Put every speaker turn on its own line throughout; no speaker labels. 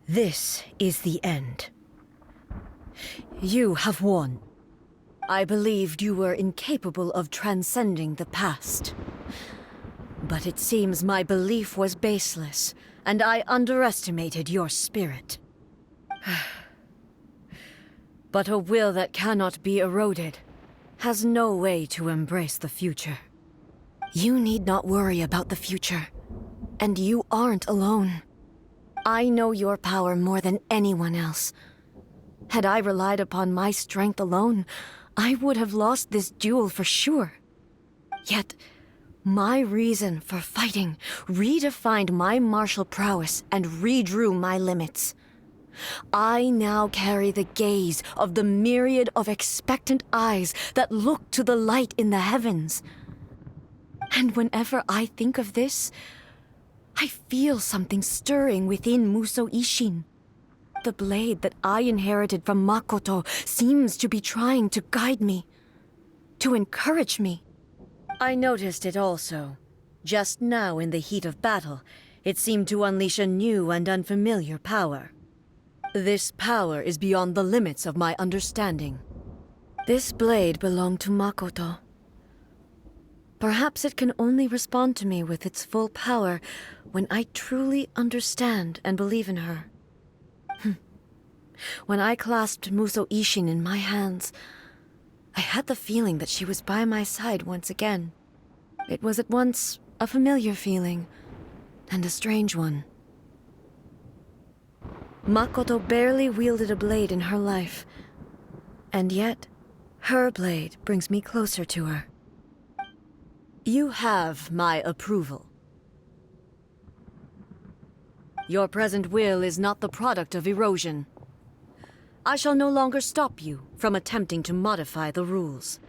This is the end. You have won. I believed you were incapable of transcending the past. But it seems my belief was baseless, and I underestimated your spirit. But a will that cannot be eroded has no way to embrace the future. You need not worry about the future, and you aren't alone. I know your power more than anyone else. Had I relied upon my strength alone, I would have lost this duel for sure. Yet, my reason for fighting redefined my martial prowess and redrew my limits. I now carry the gaze of the myriad of expectant eyes that look to the light in the heavens. And whenever I think of this, I feel something stirring within Musou Ishin. The blade that I inherited from Makoto seems to be trying to guide me, to encourage me. I noticed it also. Just now in the heat of battle, it seemed to unleash a new and unfamiliar power. This power is beyond the limits of my understanding. This blade belonged to Makoto. Perhaps it can only respond to me with its full power when I truly understand and believe in her. When I clasped Musou Ishin in my hands, I had the feeling that she was by my side once again. It was at once a familiar feeling and a strange one. Makoto barely wielded a blade in her life, and yet her blade brings me closer to her. You have my approval. Your present will is not the product of erosion. I shall no longer stop you from attempting to modify the rules.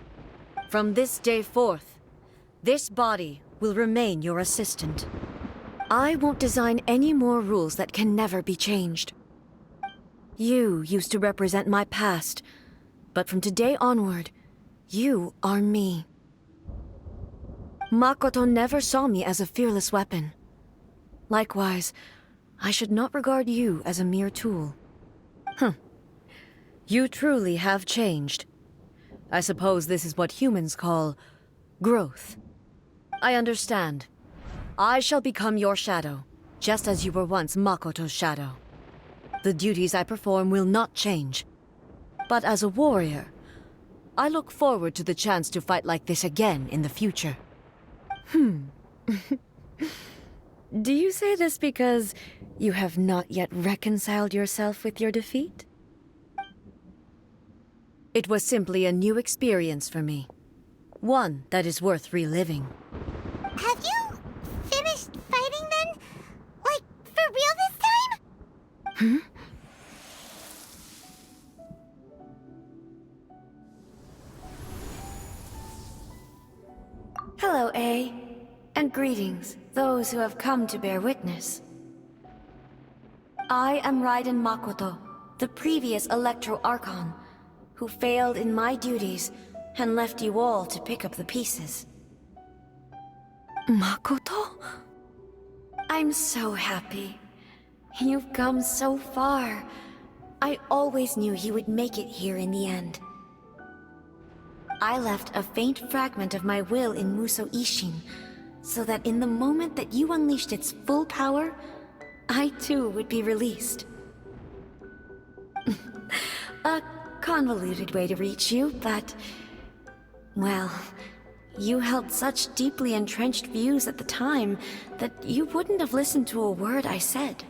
From this day forth, this body will remain your assistant. I won't design any more rules that can never be changed. You used to represent my past, but from today onward, you are me. Makoto never saw me as a fearless weapon. Likewise, I should not regard you as a mere tool. You truly have changed. I suppose this is what humans call growth. I understand. I shall become your shadow, just as you were once Makoto's shadow. The duties I perform will not change. But as a warrior, I look forward to the chance to fight like this again in the future. Do you say this because you have not yet reconciled yourself with your defeat? It was simply a new experience for me. One that is worth reliving.
Have you finished fighting then? Like, for real this time?
Hello, Ei, and greetings, those who have come to bear witness. I am Raiden Makoto, the previous Electro Archon, who failed in my duties and left you all to pick up the pieces.
Makoto?
I'm so happy. You've come so far. I always knew you would make it here in the end. I left a faint fragment of my will in Musou Ishin, so that in the moment that you unleashed its full power, I too would be released. A convoluted way to reach you, but... well, you held such deeply entrenched views at the time that you wouldn't have listened to a word I said.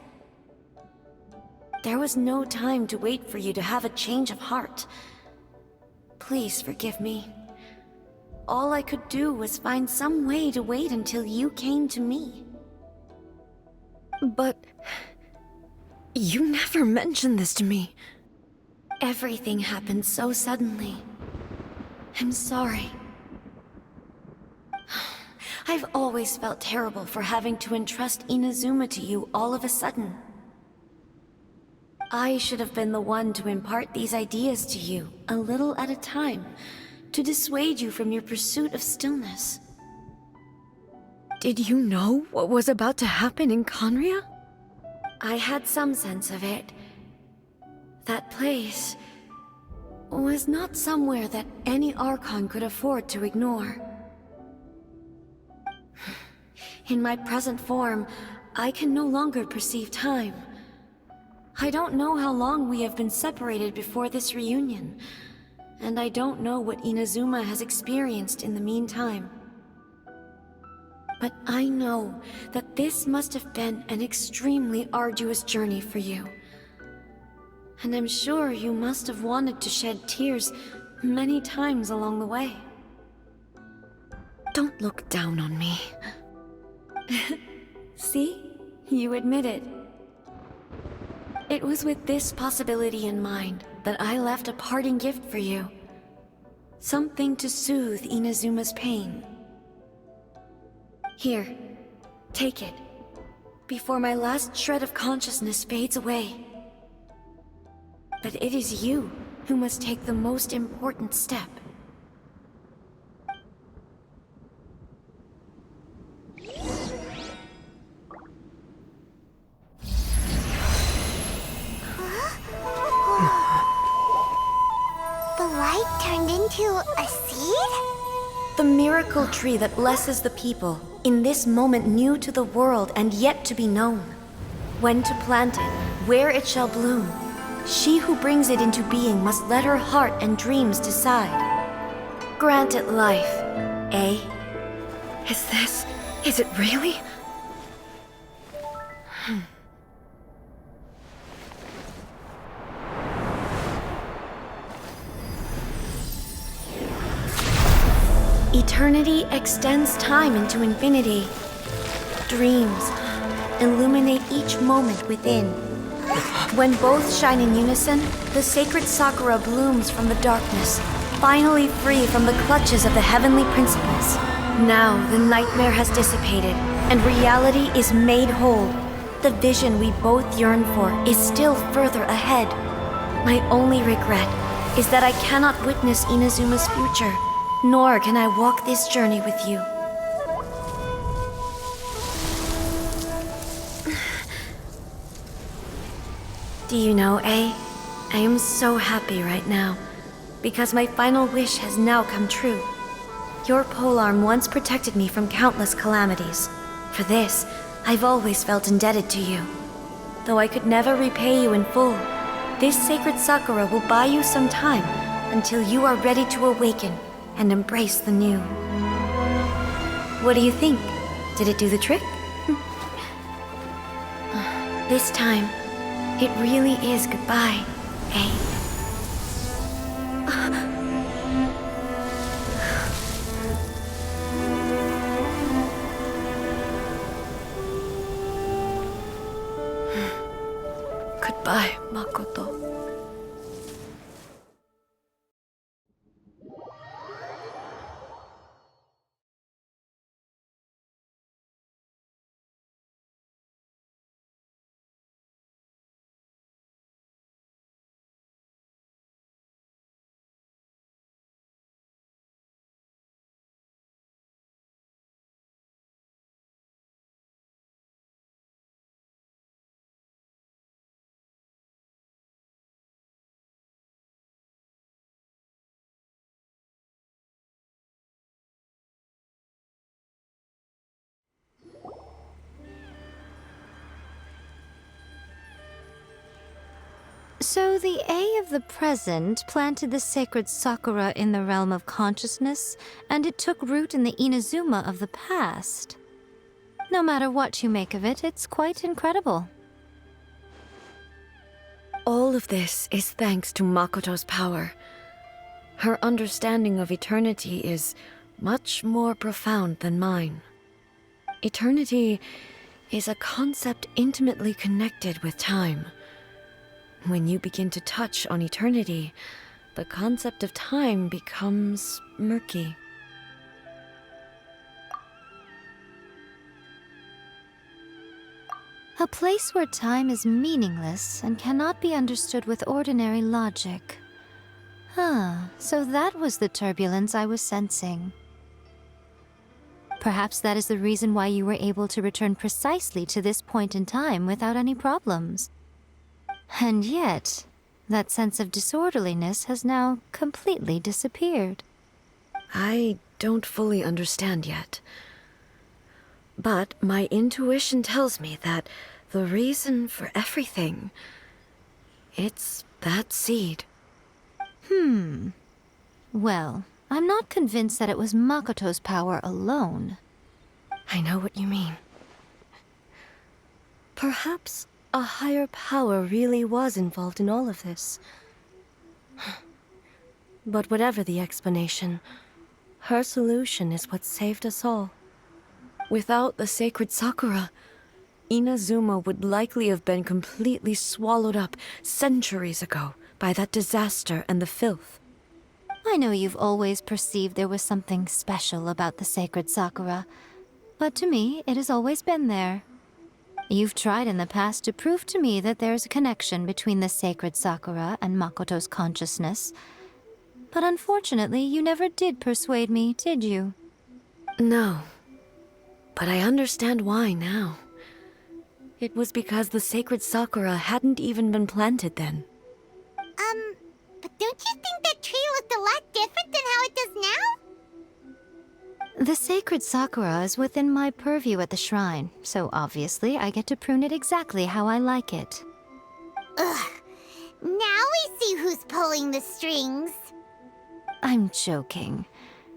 There was no time to wait for you to have a change of heart. Please forgive me. All I could do was find some way to wait until you came to me.
But... you never mentioned this to me.
Everything happened so suddenly. I'm sorry. I've always felt terrible for having to entrust Inazuma to you all of a sudden. I should have been the one to impart these ideas to you, a little at a time, to dissuade you from your pursuit of stillness.
Did you know what was about to happen in Conria?
I had some sense of it. That place was not somewhere that any Archon could afford to ignore. In my present form, I can no longer perceive time. I don't know how long we have been separated before this reunion, and I don't know what Inazuma has experienced in the meantime. But I know that this must have been an extremely arduous journey for you. And I'm sure you must have wanted to shed tears many times along the way.
Don't look down on me.
See? You admit it. It was with this possibility in mind that I left a parting gift for you. Something to soothe Inazuma's pain. Here, take it, before my last shred of consciousness fades away. But it is you who must take the most important step.
The light turned into a seed?
The miracle tree that blesses the people, in this moment new to the world and yet to be known. When to plant it, where it shall bloom. She who brings it into being must let her heart and dreams decide. Grant it life, Ei.
Is it really?
Eternity extends time into infinity. Dreams illuminate each moment within. When both shine in unison, the sacred Sakura blooms from the darkness, finally free from the clutches of the heavenly principles. Now the nightmare has dissipated, and reality is made whole. The vision we both yearn for is still further ahead. My only regret is that I cannot witness Inazuma's future, nor can I walk this journey with you. Do you know, Ei? I am so happy right now, because my final wish has now come true. Your polearm once protected me from countless calamities. For this, I've always felt indebted to you. Though I could never repay you in full, this sacred Sakura will buy you some time until you are ready to awaken and embrace the new. What do you think? Did it do the trick? This time, it really is goodbye, Ei.
Goodbye, Makoto.
So the Ei of the present planted the sacred Sakura in the realm of consciousness, and it took root in the Inazuma of the past. No matter what you make of it, it's quite incredible.
All of this is thanks to Makoto's power. Her understanding of eternity is much more profound than mine. Eternity is a concept intimately connected with time. When you begin to touch on eternity, the concept of time becomes murky.
A place where time is meaningless and cannot be understood with ordinary logic. So that was the turbulence I was sensing. Perhaps that is the reason why you were able to return precisely to this point in time without any problems. And yet, that sense of disorderliness has now completely disappeared.
I don't fully understand yet. But my intuition tells me that the reason for everything, it's that seed.
Well, I'm not convinced that it was Makoto's power alone.
I know what you mean. Perhaps a higher power really was involved in all of this. But whatever the explanation, her solution is what saved us all. Without the sacred Sakura, Inazuma would likely have been completely swallowed up centuries ago by that disaster and the filth.
I know you've always perceived there was something special about the sacred Sakura, but to me, it has always been there. You've tried in the past to prove to me that there's a connection between the sacred Sakura and Makoto's consciousness, but unfortunately, you never did persuade me, did you?
No, but I understand why now. It was because the sacred Sakura hadn't even been planted then.
But don't you think that tree looked a lot different than how it does now?
The sacred Sakura is within my purview at the shrine, so obviously I get to prune it exactly how I like it.
Ugh. Now we see who's pulling the strings.
I'm joking.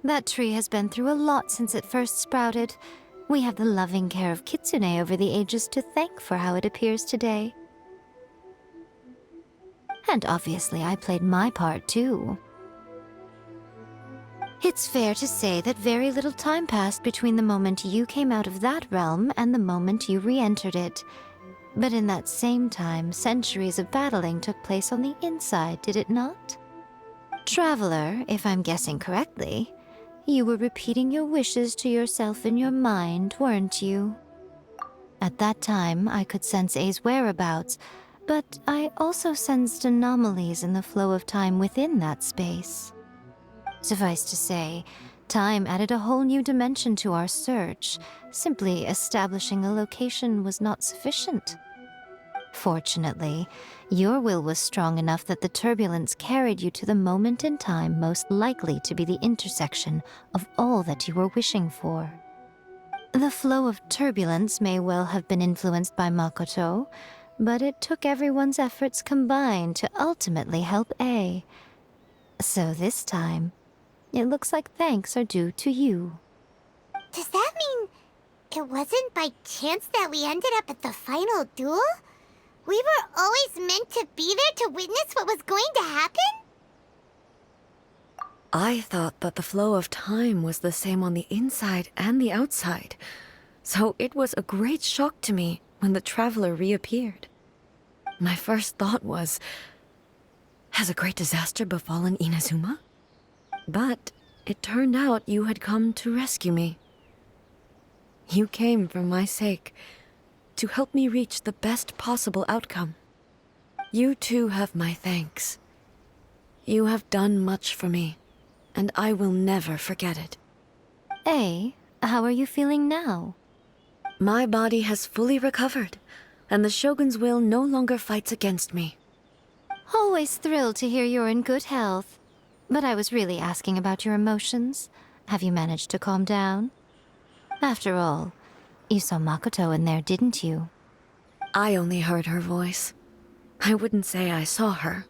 That tree has been through a lot since it first sprouted. We have the loving care of Kitsune over the ages to thank for how it appears today. And obviously I played my part too. It's fair to say that very little time passed between the moment you came out of that realm and the moment you re-entered it. But in that same time, centuries of battling took place on the inside, did it not? Traveler, if I'm guessing correctly, you were repeating your wishes to yourself in your mind, weren't you? At that time, I could sense Ei's whereabouts, but I also sensed anomalies in the flow of time within that space. Suffice to say, time added a whole new dimension to our search. Simply establishing a location was not sufficient. Fortunately, your will was strong enough that the turbulence carried you to the moment in time most likely to be the intersection of all that you were wishing for. The flow of turbulence may well have been influenced by Makoto, but it took everyone's efforts combined to ultimately help Ei. So this time, it looks like thanks are due to you.
Does that mean it wasn't by chance that we ended up at the final duel? We were always meant to be there to witness what was going to happen?
I thought that the flow of time was the same on the inside and the outside, so it was a great shock to me when the traveler reappeared. My first thought was, has a great disaster befallen Inazuma? But it turned out you had come to rescue me. You came for my sake, to help me reach the best possible outcome. You too have my thanks. You have done much for me, and I will never forget it.
Ei, how are you feeling now?
My body has fully recovered, and the Shogun's will no longer fights against me.
Always thrilled to hear you're in good health. But I was really asking about your emotions. Have you managed to calm down? After all, you saw Makoto in there, didn't you?
I only heard her voice. I wouldn't say I saw her.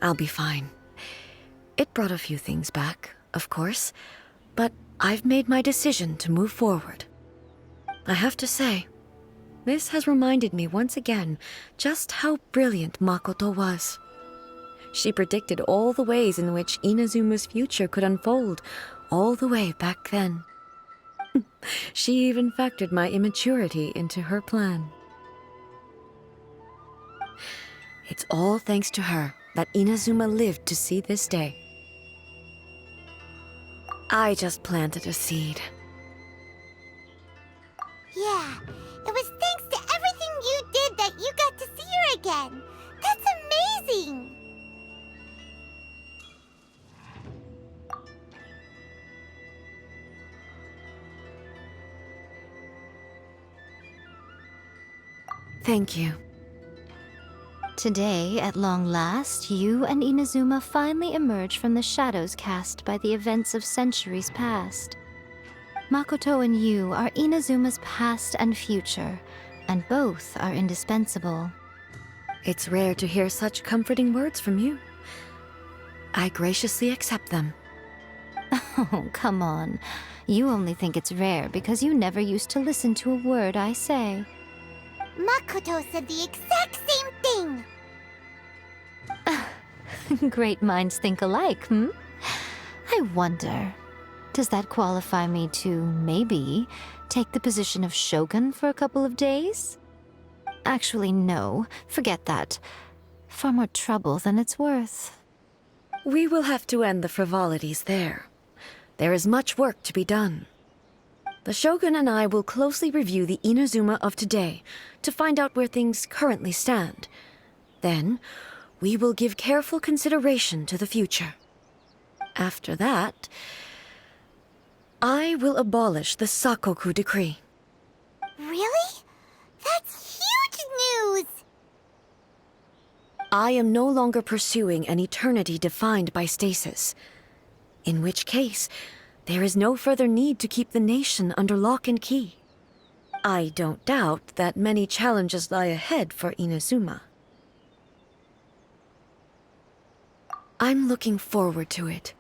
I'll be fine. It brought a few things back, of course, but I've made my decision to move forward. I have to say, this has reminded me once again just how brilliant Makoto was. She predicted all the ways in which Inazuma's future could unfold, all the way back then. She even factored my immaturity into her plan. It's all thanks to her that Inazuma lived to see this day. I just planted a seed.
Yeah, it was thanks to everything you did that you got to see her again. That's amazing!
Thank you.
Today, at long last, you and Inazuma finally emerge from the shadows cast by the events of centuries past. Makoto and you are Inazuma's past and future, and both are indispensable.
It's rare to hear such comforting words from you. I graciously accept them.
Oh, come on. You only think it's rare because you never used to listen to a word I say.
Makoto said the exact same thing!
Great minds think alike, hmm? I wonder, does that qualify me to, maybe, take the position of Shogun for a couple of days? Actually, no. Forget that. Far more trouble than it's worth.
We will have to end the frivolities there. There is much work to be done. The Shogun and I will closely review the Inazuma of today to find out where things currently stand. Then, we will give careful consideration to the future. After that, I will abolish the Sakoku decree.
Really? That's huge news!
I am no longer pursuing an eternity defined by stasis. In which case, there is no further need to keep the nation under lock and key. I don't doubt that many challenges lie ahead for Inazuma. I'm looking forward to it.